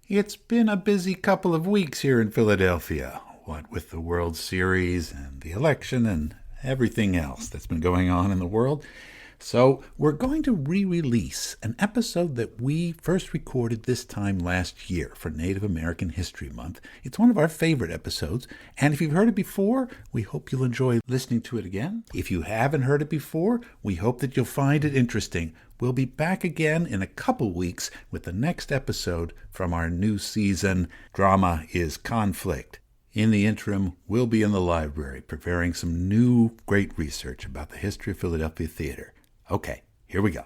It's been a busy couple of weeks here in Philadelphia, what with the World Series and the election and everything else that's been going on in the world. So we're going to re-release an episode that we first recorded this time last year for Native American History Month. It's one of our favorite episodes, and if you've heard it before, we hope you'll enjoy listening to it again. If you haven't heard it before, we hope that you'll find it interesting. We'll be back again in a couple weeks with the next episode from our new season, Drama is Conflict. In the interim, we'll be in the library preparing some new great research about the history of Philadelphia theater. Okay, here we go.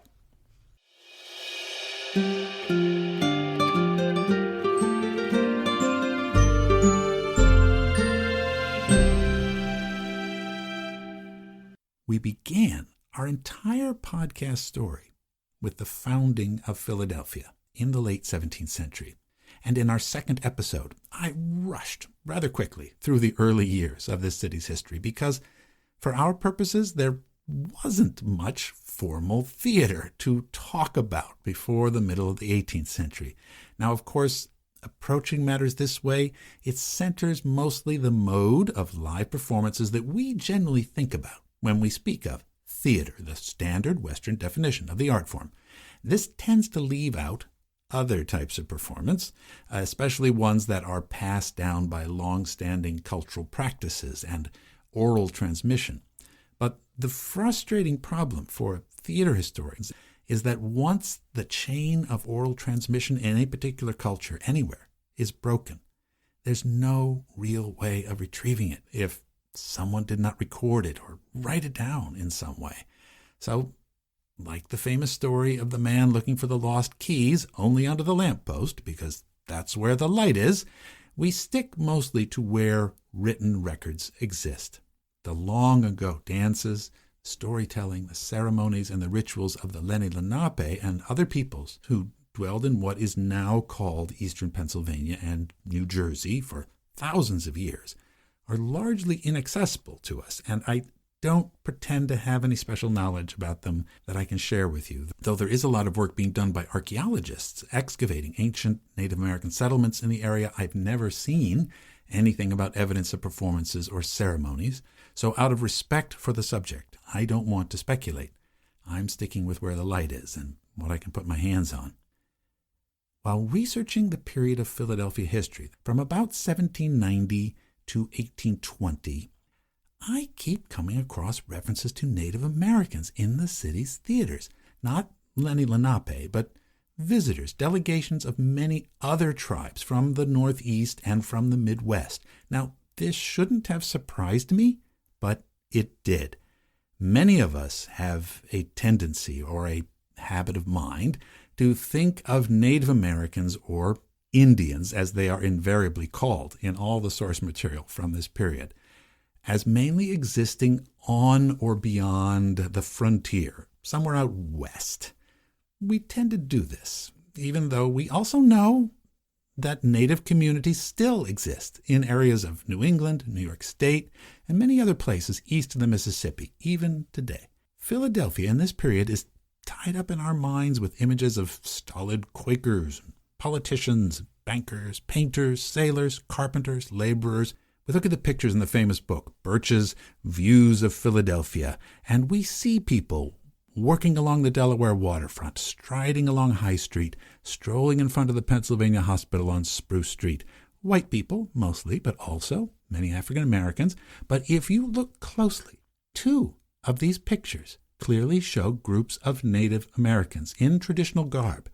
We began our entire podcast story with the founding of Philadelphia in the late 17th century. And in our second episode, I rushed rather quickly through the early years of this city's history because, for our purposes, there wasn't much formal theater to talk about before the middle of the 18th century. Now, of course, approaching matters this way, it centers mostly the mode of live performances that we generally think about when we speak of theater, the standard Western definition of the art form. This tends to leave out other types of performance, especially ones that are passed down by long-standing cultural practices and oral transmission. But the frustrating problem for theater historians is that once the chain of oral transmission in a particular culture anywhere is broken, there's no real way of retrieving it if someone did not record it or write it down in some way. So, like the famous story of the man looking for the lost keys only under the lamppost, because that's where the light is, we stick mostly to where written records exist. The long-ago dances, storytelling, the ceremonies, and the rituals of the Lenni Lenape and other peoples who dwelled in what is now called Eastern Pennsylvania and New Jersey for thousands of years are largely inaccessible to us, and I don't pretend to have any special knowledge about them that I can share with you, though there is a lot of work being done by archaeologists excavating ancient Native American settlements in the area. I've never seen anything about evidence of performances or ceremonies, so out of respect for the subject, I don't want to speculate. I'm sticking with where the light is and what I can put my hands on. While researching the period of Philadelphia history from about 1790 to 1820, I keep coming across references to Native Americans in the city's theaters. Not Lenni Lenape, but visitors, delegations of many other tribes from the Northeast and from the Midwest. Now, this shouldn't have surprised me, but it did. Many of us have a tendency or a habit of mind to think of Native Americans, or Indians as they are invariably called in all the source material from this period, as mainly existing on or beyond the frontier, somewhere out west. We tend to do this, even though we also know that Native communities still exist in areas of New England, New York State, and many other places east of the Mississippi, even today. Philadelphia in this period is tied up in our minds with images of stolid Quakers, politicians, bankers, painters, sailors, carpenters, laborers. We look at the pictures in the famous book, Birch's Views of Philadelphia, and we see people working along the Delaware waterfront, striding along High Street, strolling in front of the Pennsylvania Hospital on Spruce Street. White people, mostly, but also many African Americans. But if you look closely, two of these pictures clearly show groups of Native Americans in traditional garb.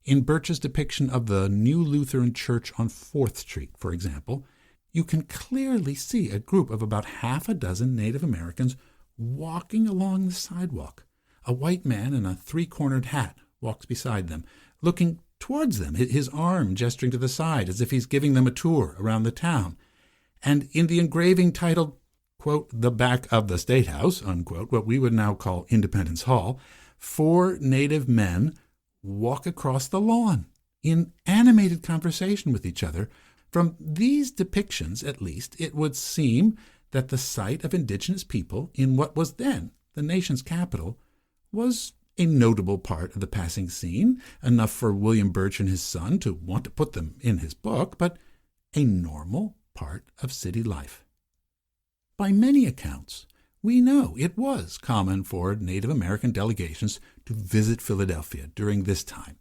In Birch's depiction of the New Lutheran Church on 4th Street, for example, you can clearly see a group of about half a dozen Native Americans walking along the sidewalk. A white man in a three-cornered hat walks beside them, looking towards them, his arm gesturing to the side as if he's giving them a tour around the town. And in the engraving titled, quote, "The Back of the State House," unquote, what we would now call Independence Hall, 4 Native men walk across the lawn in animated conversation with each other. From these depictions, at least, it would seem that the site of indigenous people in what was then the nation's capital was a notable part of the passing scene, enough for William Birch and his son to want to put them in his book, but a normal part of city life. By many accounts, we know it was common for Native American delegations to visit Philadelphia during this time,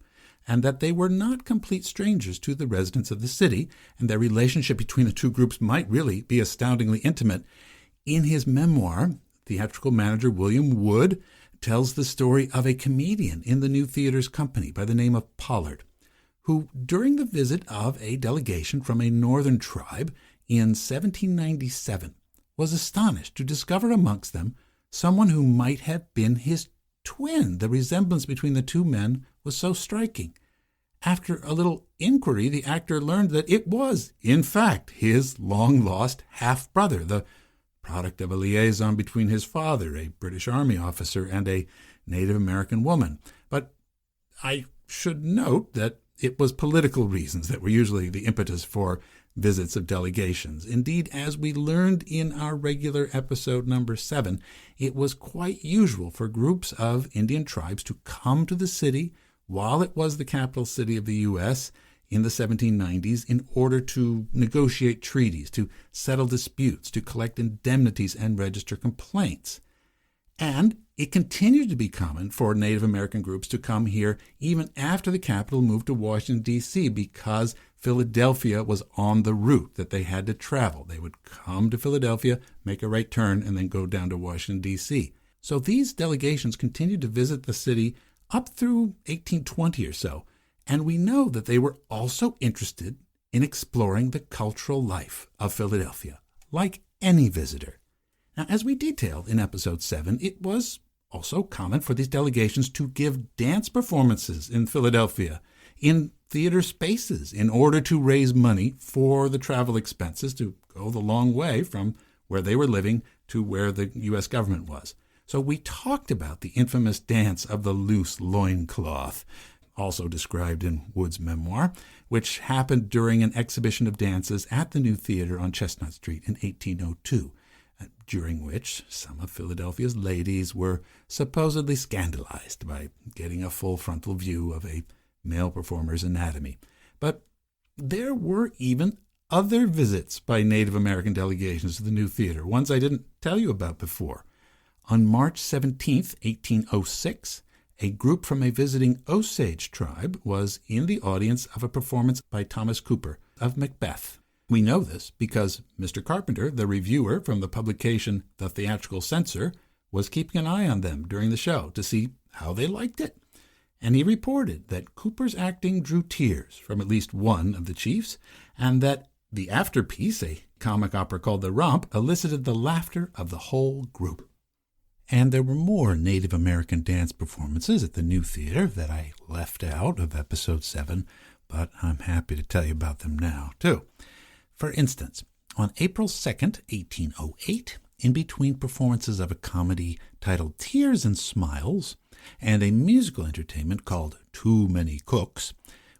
and that they were not complete strangers to the residents of the city, and their relationship between the two groups might really be astoundingly intimate. In his memoir, theatrical manager William Wood tells the story of a comedian in the New Theater's company by the name of Pollard, who, during the visit of a delegation from a northern tribe in 1797, was astonished to discover amongst them someone who might have been his twin. The resemblance between the two men was so striking. After a little inquiry, the actor learned that it was, in fact, his long-lost half-brother, the product of a liaison between his father, a British Army officer, and a Native American woman. But I should note that it was political reasons that were usually the impetus for visits of delegations. Indeed, as we learned in our regular episode number 7, it was quite usual for groups of Indian tribes to come to the city while it was the capital city of the U.S., in the 1790s in order to negotiate treaties, to settle disputes, to collect indemnities and register complaints. And it continued to be common for Native American groups to come here even after the capital moved to Washington, D.C., because Philadelphia was on the route that they had to travel. They would come to Philadelphia, make a right turn, and then go down to Washington, D.C. So these delegations continued to visit the city up through 1820 or so. And we know that they were also interested in exploring the cultural life of Philadelphia, like any visitor. Now, as we detailed in episode 7, it was also common for these delegations to give dance performances in Philadelphia, in theater spaces, in order to raise money for the travel expenses to go the long way from where they were living to where the U.S. government was. So we talked about the infamous dance of the loose loincloth, also described in Wood's memoir, which happened during an exhibition of dances at the New Theater on Chestnut Street in 1802, during which some of Philadelphia's ladies were supposedly scandalized by getting a full frontal view of a male performer's anatomy. But there were even other visits by Native American delegations to the New Theater, ones I didn't tell you about before. On March 17, 1806, a group from a visiting Osage tribe was in the audience of a performance by Thomas Cooper of Macbeth. We know this because Mr. Carpenter, the reviewer from the publication The Theatrical Censor, was keeping an eye on them during the show to see how they liked it. And he reported that Cooper's acting drew tears from at least one of the chiefs, and that the afterpiece, a comic opera called The Romp, elicited the laughter of the whole group. And there were more Native American dance performances at the New Theater that I left out of episode 7, but I'm happy to tell you about them now, too. For instance, on April 2nd, 1808, in between performances of a comedy titled Tears and Smiles and a musical entertainment called Too Many Cooks,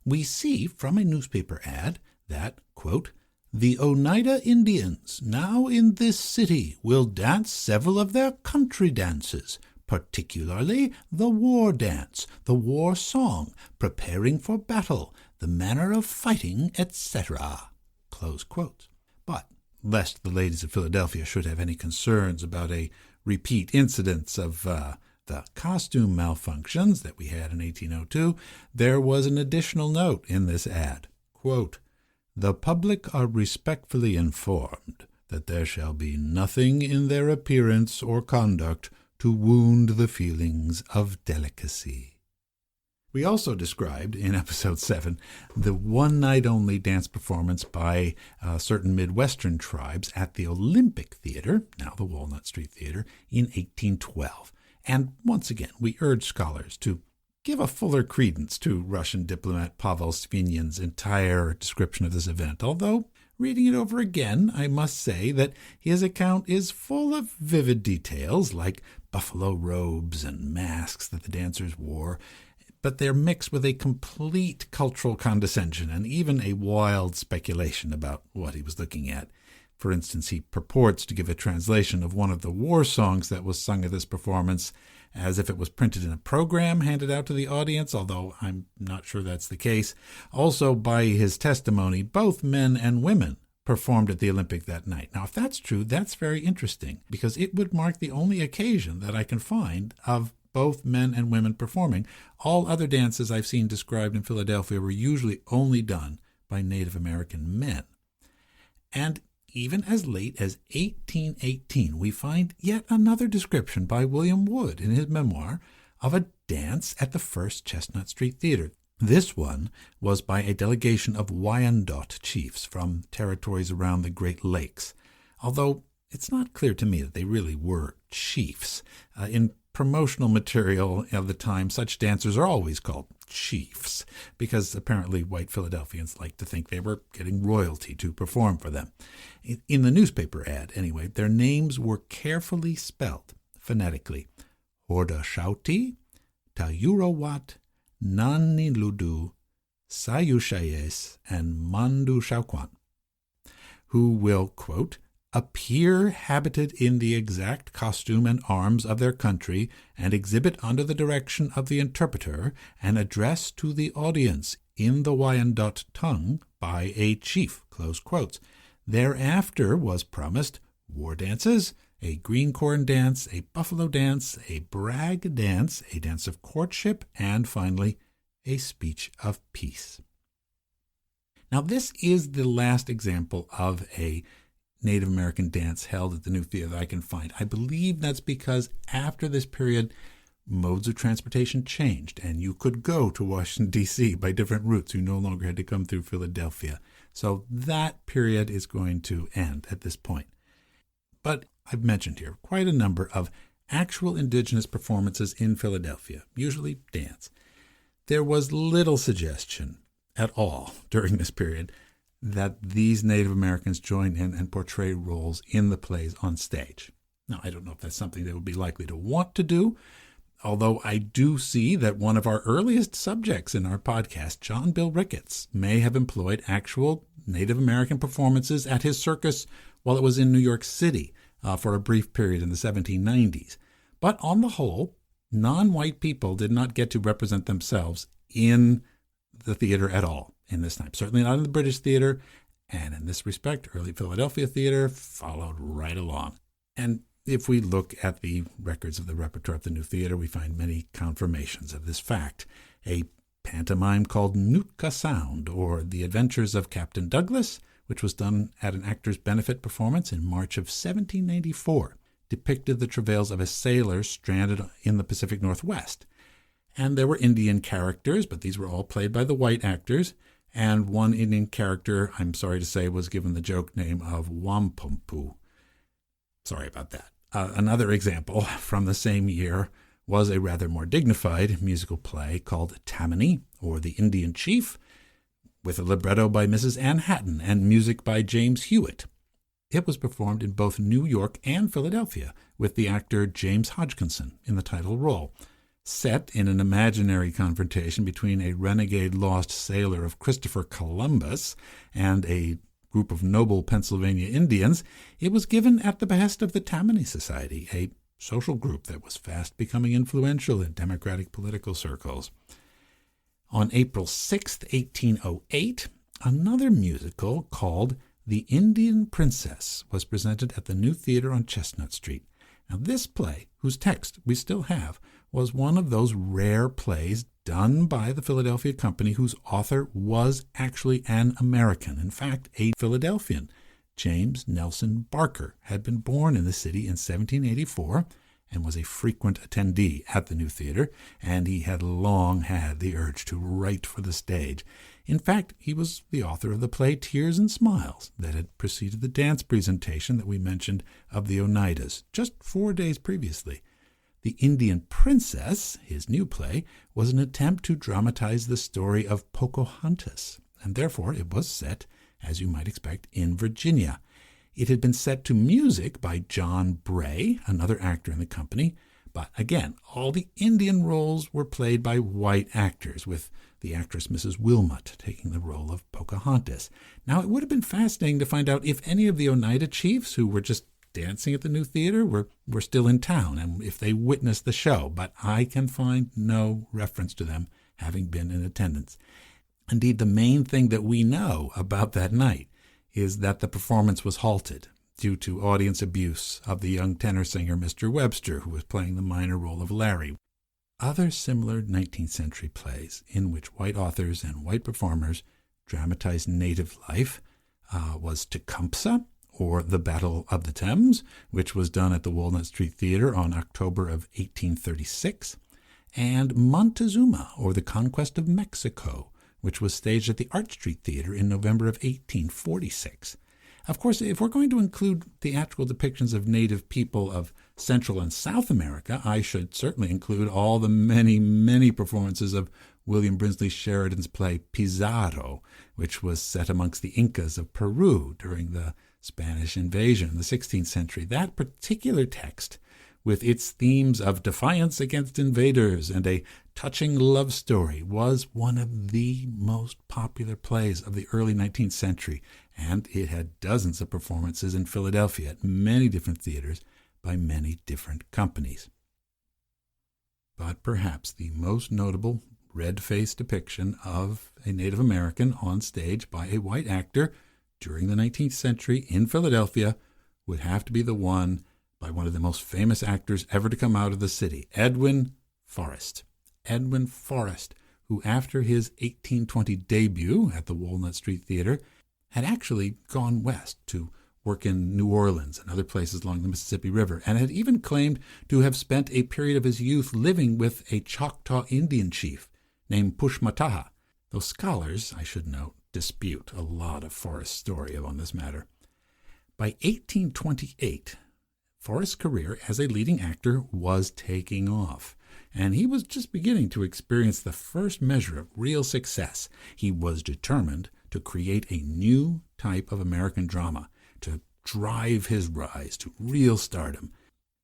we see from a newspaper ad that, quote, "The Oneida Indians now in this city will dance several of their country dances, particularly the war dance, the war song, preparing for battle, the manner of fighting, etc." Close quotes. But lest the ladies of Philadelphia should have any concerns about a repeat incidence of the costume malfunctions that we had in 1802, there was an additional note in this ad. Quote, "The public are respectfully informed that there shall be nothing in their appearance or conduct to wound the feelings of delicacy." We also described in episode 7 the one-night-only dance performance by certain Midwestern tribes at the Olympic Theater, now the Walnut Street Theater, in 1812. And once again, we urge scholars to give a fuller credence to Russian diplomat Pavel Svinyan's entire description of this event, although reading it over again, I must say that his account is full of vivid details like buffalo robes and masks that the dancers wore, but they're mixed with a complete cultural condescension and even a wild speculation about what he was looking at. For instance, he purports to give a translation of one of the war songs that was sung at this performance, as if it was printed in a program handed out to the audience, although I'm not sure that's the case. Also, by his testimony, both men and women performed at the Olympic that night. Now, if that's true, that's very interesting, because it would mark the only occasion that I can find of both men and women performing. All other dances I've seen described in Philadelphia were usually only done by Native American men. And even as late as 1818, we find yet another description by William Wood in his memoir of a dance at the First Chestnut Street Theater. This one was by a delegation of Wyandot chiefs from territories around the Great Lakes, although it's not clear to me that they really were chiefs. In promotional material of the time, such dancers are always called chiefs, because apparently white Philadelphians liked to think they were getting royalty to perform for them. In the newspaper ad, anyway, their names were carefully spelled phonetically. Horda Shauti, Tayurowat, Nani Ludu, Sayushayes, and Mandu Shaukwan, who will, quote, appear habited in the exact costume and arms of their country, and exhibit under the direction of the interpreter an address to the audience in the Wyandot tongue by a chief, close quotes. Thereafter was promised war dances, a green corn dance, a buffalo dance, a brag dance, a dance of courtship, and finally, a speech of peace. Now, this is the last example of a Native American dance held at the New Theater that I can find. I believe that's because after this period, modes of transportation changed, and you could go to Washington, D.C. by different routes. You no longer had to come through Philadelphia. So that period is going to end at this point. But I've mentioned here quite a number of actual indigenous performances in Philadelphia, usually dance. There was little suggestion at all during this period that these Native Americans join in and portray roles in the plays on stage. Now, I don't know if that's something they would be likely to want to do, although I do see that one of our earliest subjects in our podcast, John Bill Ricketts, may have employed actual Native American performances at his circus while it was in New York City for a brief period in the 1790s. But on the whole, non-white people did not get to represent themselves in the theater at all in this time. Certainly not in the British theater, and in this respect, early Philadelphia theater followed right along. And if we look at the records of the repertoire of the New Theater, we find many confirmations of this fact. A pantomime called Nootka Sound, or The Adventures of Captain Douglas, which was done at an actor's benefit performance in March of 1794, depicted the travails of a sailor stranded in the Pacific Northwest. And there were Indian characters, but these were all played by the white actors, and one Indian character, I'm sorry to say, was given the joke name of Wampumpu. Sorry about that. Another example from the same year was a rather more dignified musical play called Tammany, or The Indian Chief, with a libretto by Mrs. Ann Hatton and music by James Hewitt. It was performed in both New York and Philadelphia, with the actor James Hodgkinson in the title role. Set in an imaginary confrontation between a renegade lost sailor of Christopher Columbus and a group of noble Pennsylvania Indians, it was given at the behest of the Tammany Society, a social group that was fast becoming influential in Democratic political circles. On April 6, 1808, another musical called The Indian Princess was presented at the New Theater on Chestnut Street. Now, this play, whose text we still have, was one of those rare plays done by the Philadelphia Company whose author was actually an American, in fact, a Philadelphian. James Nelson Barker had been born in the city in 1784 and was a frequent attendee at the New Theater, and he had long had the urge to write for the stage. In fact, he was the author of the play Tears and Smiles that had preceded the dance presentation that we mentioned of the Oneidas just 4 days previously. The Indian Princess, his new play, was an attempt to dramatize the story of Pocahontas, and therefore it was set, as you might expect, in Virginia. It had been set to music by John Bray, another actor in the company, but again, all the Indian roles were played by white actors, with the actress Mrs. Wilmot taking the role of Pocahontas. Now, it would have been fascinating to find out if any of the Oneida chiefs, who were just dancing at the new theater were still in town, and if they witnessed the show, but I can find no reference to them having been in attendance. Indeed, the main thing that we know about that night is that the performance was halted due to audience abuse of the young tenor singer Mr. Webster, who was playing the minor role of Larry. Other similar 19th century plays in which white authors and white performers dramatized native life was Tecumseh, or The Battle of the Thames, which was done at the Walnut Street Theater on October of 1836, and Montezuma, or The Conquest of Mexico, which was staged at the Arch Street Theater in November of 1846. Of course, if we're going to include theatrical depictions of native people of Central and South America, I should certainly include all the many, many performances of William Brinsley Sheridan's play Pizarro, which was set amongst the Incas of Peru during the Spanish invasion in the 16th century. That particular text, with its themes of defiance against invaders and a touching love story, was one of the most popular plays of the early 19th century, and it had dozens of performances in Philadelphia at many different theaters by many different companies. But perhaps the most notable red-faced depiction of a Native American on stage by a white actor during the 19th century in Philadelphia would have to be the one by one of the most famous actors ever to come out of the city, Edwin Forrest. Edwin Forrest, who after his 1820 debut at the Walnut Street Theater had actually gone west to work in New Orleans and other places along the Mississippi River, and had even claimed to have spent a period of his youth living with a Choctaw Indian chief named Pushmataha, though scholars, I should note, dispute a lot of Forrest's story on this matter. By 1828, Forrest's career as a leading actor was taking off, and he was just beginning to experience the first measure of real success. He was determined to create a new type of American drama to drive his rise to real stardom.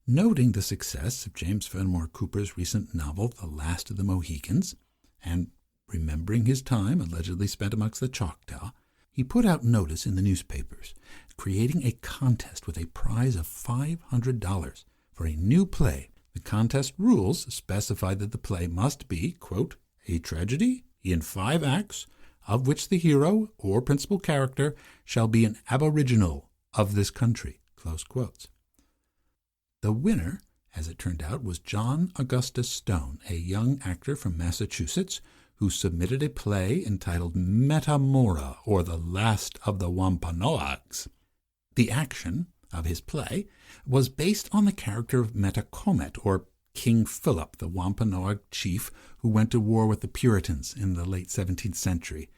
Noting the success of James Fenimore Cooper's recent novel, The Last of the Mohicans, and remembering his time allegedly spent amongst the Choctaw, he put out notice in the newspapers, creating a contest with a prize of $500 for a new play. The contest rules specified that the play must be, quote, a tragedy in 5 acts, of which the hero or principal character shall be an aboriginal of this country, close quotes. The winner, as it turned out, was John Augustus Stone, a young actor from Massachusetts who submitted a play entitled Metamora, or The Last of the Wampanoags. The action of his play was based on the character of Metacomet, or King Philip, the Wampanoag chief who went to war with the Puritans in the late 17th century.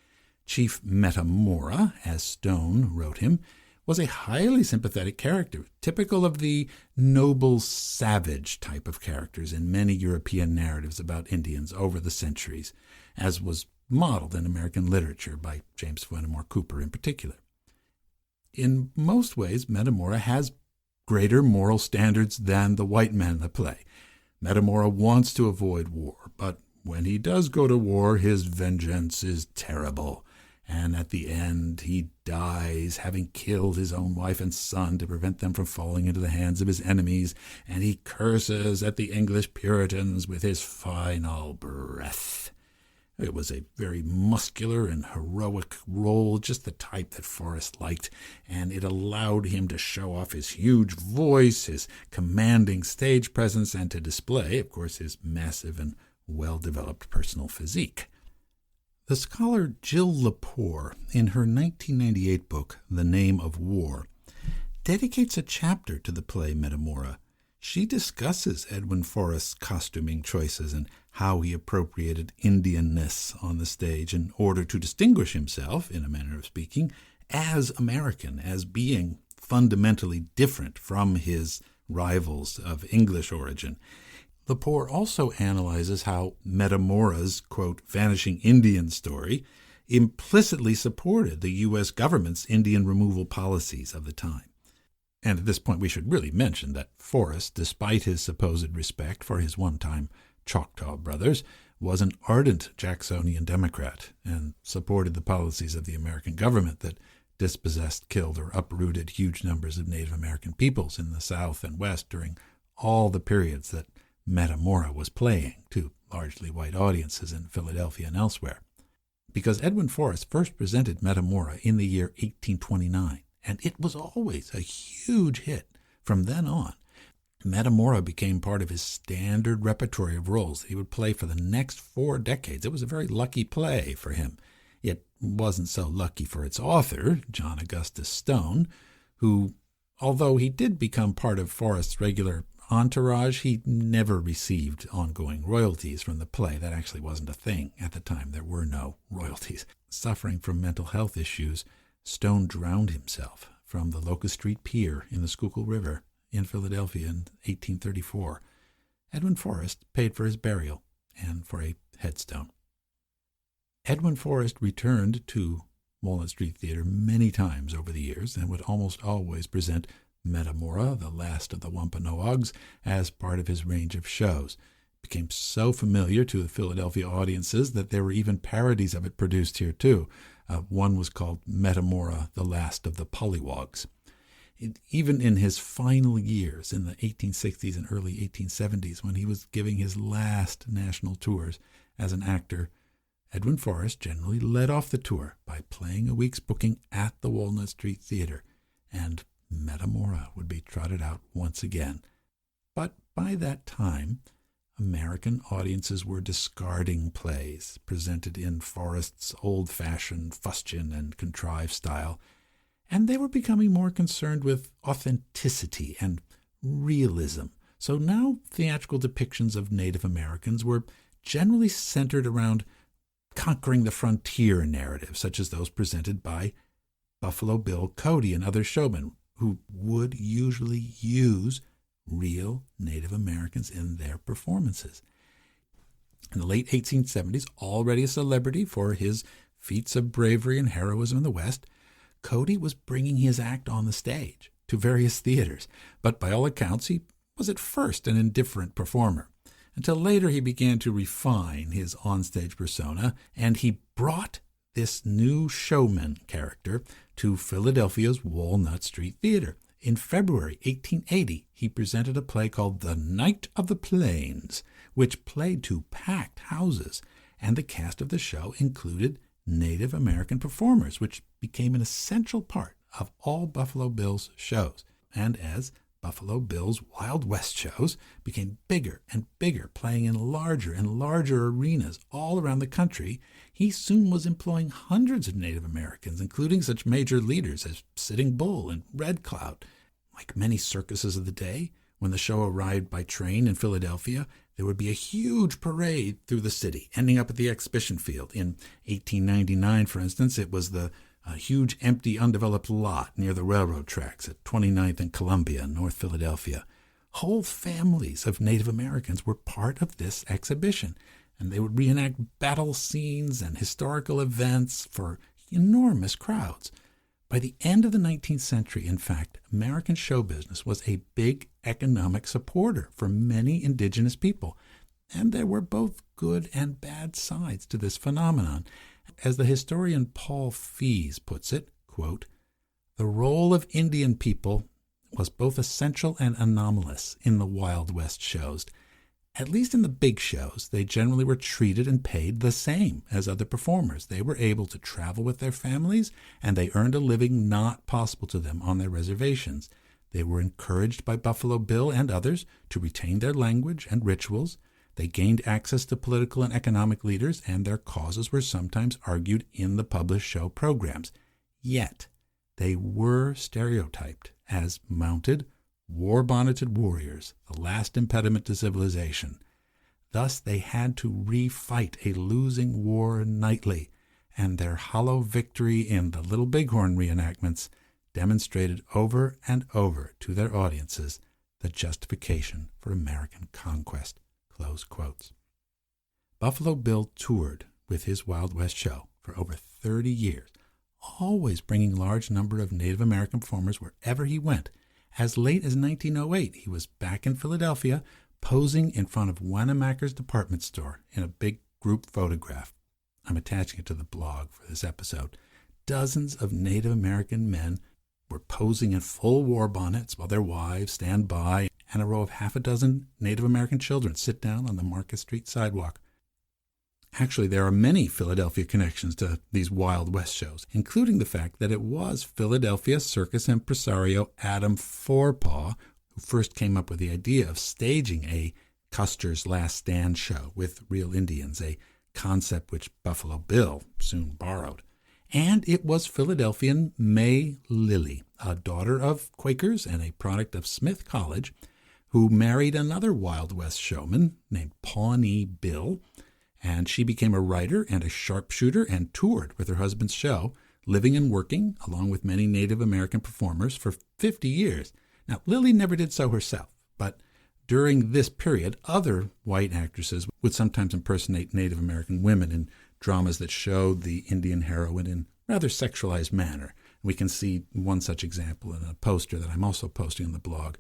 Chief Metamora, as Stone wrote him, was a highly sympathetic character, typical of the noble savage type of characters in many European narratives about Indians over the centuries, as was modeled in American literature by James Fenimore Cooper in particular. In most ways, Metamora has greater moral standards than the white men in the play. Metamora wants to avoid war, but when he does go to war, his vengeance is terrible. And at the end, he dies, having killed his own wife and son to prevent them from falling into the hands of his enemies, and he curses at the English Puritans with his final breath. It was a very muscular and heroic role, just the type that Forrest liked, and it allowed him to show off his huge voice, his commanding stage presence, and to display, of course, his massive and well-developed personal physique. The scholar Jill Lepore, in her 1998 book, The Name of War, dedicates a chapter to the play Metamora. She discusses Edwin Forrest's costuming choices and how he appropriated Indianness on the stage in order to distinguish himself, in a manner of speaking, as American, as being fundamentally different from his rivals of English origin. Lepore also analyzes how Metamora's, quote, vanishing Indian story implicitly supported the U.S. government's Indian removal policies of the time. And at this point, we should really mention that Forrest, despite his supposed respect for his one-time Choctaw brothers, was an ardent Jacksonian Democrat and supported the policies of the American government that dispossessed, killed, or uprooted huge numbers of Native American peoples in the South and West during all the periods that Metamora was playing to largely white audiences in Philadelphia and elsewhere. Because Edwin Forrest first presented Metamora in the year 1829, and it was always a huge hit from then on. Metamora became part of his standard repertory of roles that he would play for the next 4 decades. It was a very lucky play for him. It wasn't so lucky for its author, John Augustus Stone, who, although he did become part of Forrest's regular entourage, he never received ongoing royalties from the play. That actually wasn't a thing at the time. There were no royalties. Suffering from mental health issues, Stone drowned himself from the Locust Street Pier in the Schuylkill River in Philadelphia in 1834. Edwin Forrest paid for his burial and for a headstone. Edwin Forrest returned to Walnut Street Theater many times over the years and would almost always present Metamora, the last of the Wampanoags, as part of his range of shows. It became so familiar to the Philadelphia audiences that there were even parodies of it produced here too. One was called Metamora, the Last of the Pollywogs. Even in his final years in the 1860s and early 1870s, when he was giving his last national tours as an actor, Edwin Forrest generally led off the tour by playing a week's booking at the Walnut Street Theater, and Metamora would be trotted out once again. But by that time, American audiences were discarding plays presented in Forrest's old-fashioned fustian and contrived style, and they were becoming more concerned with authenticity and realism. So now theatrical depictions of Native Americans were generally centered around conquering the frontier narrative, such as those presented by Buffalo Bill Cody and other showmen, who would usually use real Native Americans in their performances. In the late 1870s, already a celebrity for his feats of bravery and heroism in the West, Cody was bringing his act on the stage to various theaters, but by all accounts he was at first an indifferent performer, until later he began to refine his onstage persona, and he brought this new showman character to Philadelphia's Walnut Street Theater. In February 1880, he presented a play called The Knight of the Plains, which played to packed houses, and the cast of the show included Native American performers, which became an essential part of all Buffalo Bill's shows. And as Buffalo Bill's Wild West shows became bigger and bigger, playing in larger and larger arenas all around the country, he soon was employing hundreds of Native Americans, including such major leaders as Sitting Bull and Red Cloud. Like many circuses of the day, when the show arrived by train in Philadelphia, there would be a huge parade through the city, ending up at the exhibition field. In 1899, for instance, it was the huge empty undeveloped lot near the railroad tracks at 29th and Columbia in North Philadelphia. Whole families of Native Americans were part of this exhibition, and they would reenact battle scenes and historical events for enormous crowds. By the end of the 19th century, in fact, American show business was a big economic supporter for many indigenous people, and there were both good and bad sides to this phenomenon. As the historian Paul Fees puts it, quote, "The role of Indian people was both essential and anomalous in the Wild West shows. At least in the big shows, they generally were treated and paid the same as other performers. They were able to travel with their families, and they earned a living not possible to them on their reservations. They were encouraged by Buffalo Bill and others to retain their language and rituals. They gained access to political and economic leaders, and their causes were sometimes argued in the published show programs. Yet, they were stereotyped as mounted, war-bonneted warriors, the last impediment to civilization. Thus they had to re-fight a losing war nightly, and their hollow victory in the Little Bighorn reenactments demonstrated over and over to their audiences the justification for American conquest." Close quotes. Buffalo Bill toured with his Wild West show for over 30 years, always bringing large number of Native American performers wherever he went. As late as 1908, he was back in Philadelphia, posing in front of Wanamaker's department store in a big group photograph. I'm attaching it to the blog for this episode. dozens of Native American men were posing in full war bonnets while their wives stand by, and a row of half a dozen Native American children sit down on the Market Street sidewalk. Actually, there are many Philadelphia connections to these Wild West shows, including the fact that it was Philadelphia circus impresario Adam Forepaugh who first came up with the idea of staging a Custer's Last Stand show with real Indians, a concept which Buffalo Bill soon borrowed. And it was Philadelphian May Lilly, a daughter of Quakers and a product of Smith College, who married another Wild West showman named Pawnee Bill, and she became a writer and a sharpshooter and toured with her husband's show, living and working, along with many Native American performers, for 50 years. Now, Lilly never did so herself, but during this period, other white actresses would sometimes impersonate Native American women in dramas that showed the Indian heroine in rather sexualized manner. We can see one such example in a poster that I'm also posting on the blog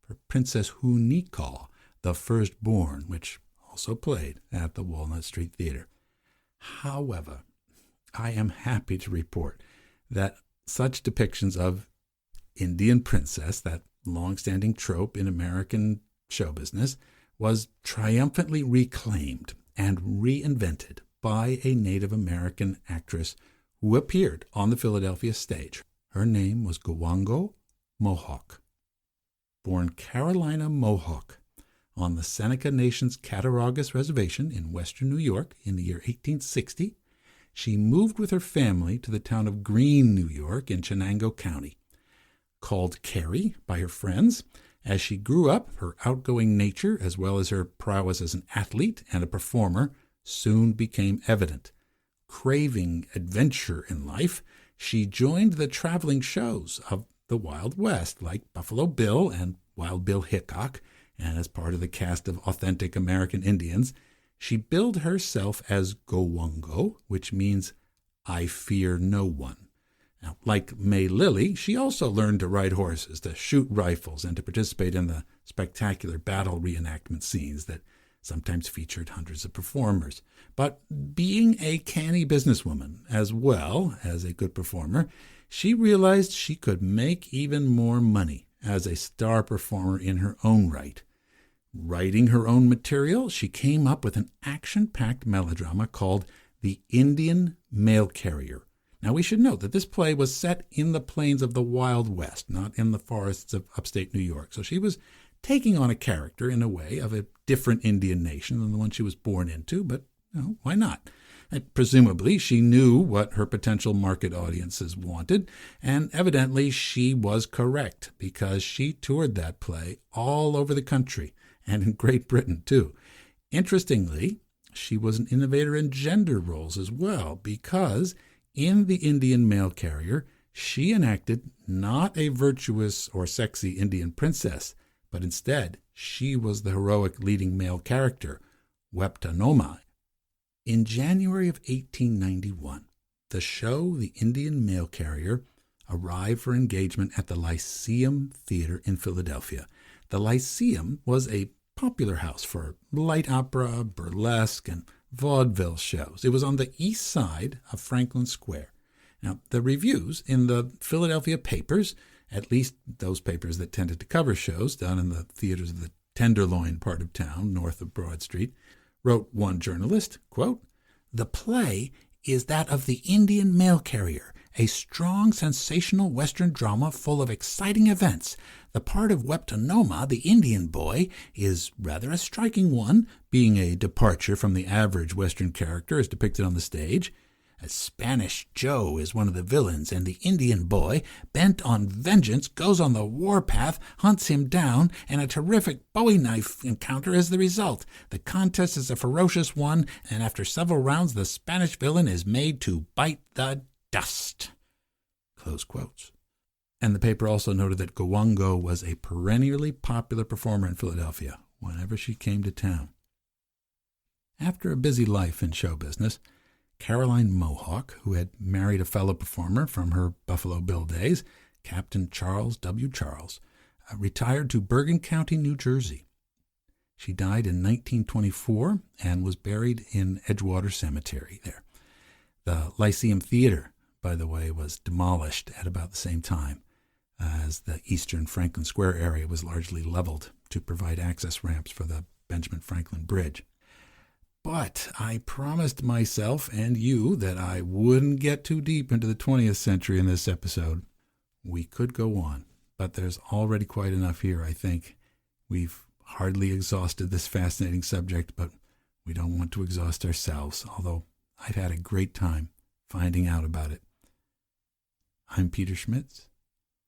for Princess Hunikau, the Firstborn, which also played at the Walnut Street Theater. However, I am happy to report that such depictions of Indian princess, that long-standing trope in American show business, was triumphantly reclaimed and reinvented by a Native American actress who appeared on the Philadelphia stage. Her name was Gowongo Mohawk. Born Carolina Mohawk on the Seneca Nation's Cattaraugus Reservation in western New York in the year 1860, she moved with her family to the town of Greene, New York in Chenango County. Called Carrie by her friends, as she grew up, her outgoing nature, as well as her prowess as an athlete and a performer, soon became evident. Craving adventure in life, she joined the traveling shows of the Wild West, like Buffalo Bill and Wild Bill Hickok, and as part of the cast of authentic American Indians, she billed herself as Gowongo, which means I fear no one. Now, like May Lilly, she also learned to ride horses, to shoot rifles, and to participate in the spectacular battle reenactment scenes that sometimes featured hundreds of performers. But being a canny businesswoman, as well as a good performer, she realized she could make even more money as a star performer in her own right. Writing her own material, she came up with an action-packed melodrama called The Indian Mail Carrier. Now, we should note that this play was set in the plains of the Wild West, not in the forests of upstate New York. So she was taking on a character, in a way, of a different Indian nation than the one she was born into, but why not? And presumably, she knew what her potential market audiences wanted, and evidently she was correct, because she toured that play all over the country, and in Great Britain, too. Interestingly, she was an innovator in gender roles as well, because in The Indian Mail Carrier, she enacted not a virtuous or sexy Indian princess, but instead she was the heroic leading male character, Weptanoma. In January of 1891, the show The Indian Mail Carrier arrived for engagement at the Lyceum Theater in Philadelphia. The Lyceum was a popular house for light opera, burlesque, and vaudeville shows. It was on the east side of Franklin Square. Now, the reviews in the Philadelphia papers, at least those papers that tended to cover shows done in the theaters of the Tenderloin part of town, north of Broad Street, wrote one journalist, quote, "The play is that of The Indian Mail Carrier, a strong, sensational Western drama full of exciting events. The part of Weptanoma, the Indian boy, is rather a striking one, being a departure from the average Western character as depicted on the stage. Spanish Joe is one of the villains, and the Indian boy, bent on vengeance, goes on the warpath, hunts him down, and a terrific Bowie knife encounter is the result. The contest is a ferocious one, and after several rounds the Spanish villain is made to bite the dust." Close quotes. And the paper also noted that Gowongo was a perennially popular performer in Philadelphia whenever she came to town. After a busy life in show business, Caroline Mohawk, who had married a fellow performer from her Buffalo Bill days, Captain Charles W. Charles, retired to Bergen County, New Jersey. She died in 1924 and was buried in Edgewater Cemetery there. The Lyceum Theater by the way, was demolished at about the same time, as the eastern Franklin Square area was largely leveled to provide access ramps for the Benjamin Franklin Bridge. But I promised myself and you that I wouldn't get too deep into the 20th century in this episode. We could go on, but there's already quite enough here, I think. We've hardly exhausted this fascinating subject, but we don't want to exhaust ourselves, although I've had a great time finding out about it. I'm Peter Schmitz,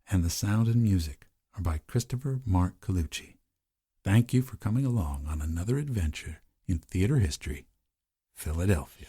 and the sound and music are by Christopher Mark Colucci. Thank you for coming along on another adventure in theater history, Philadelphia.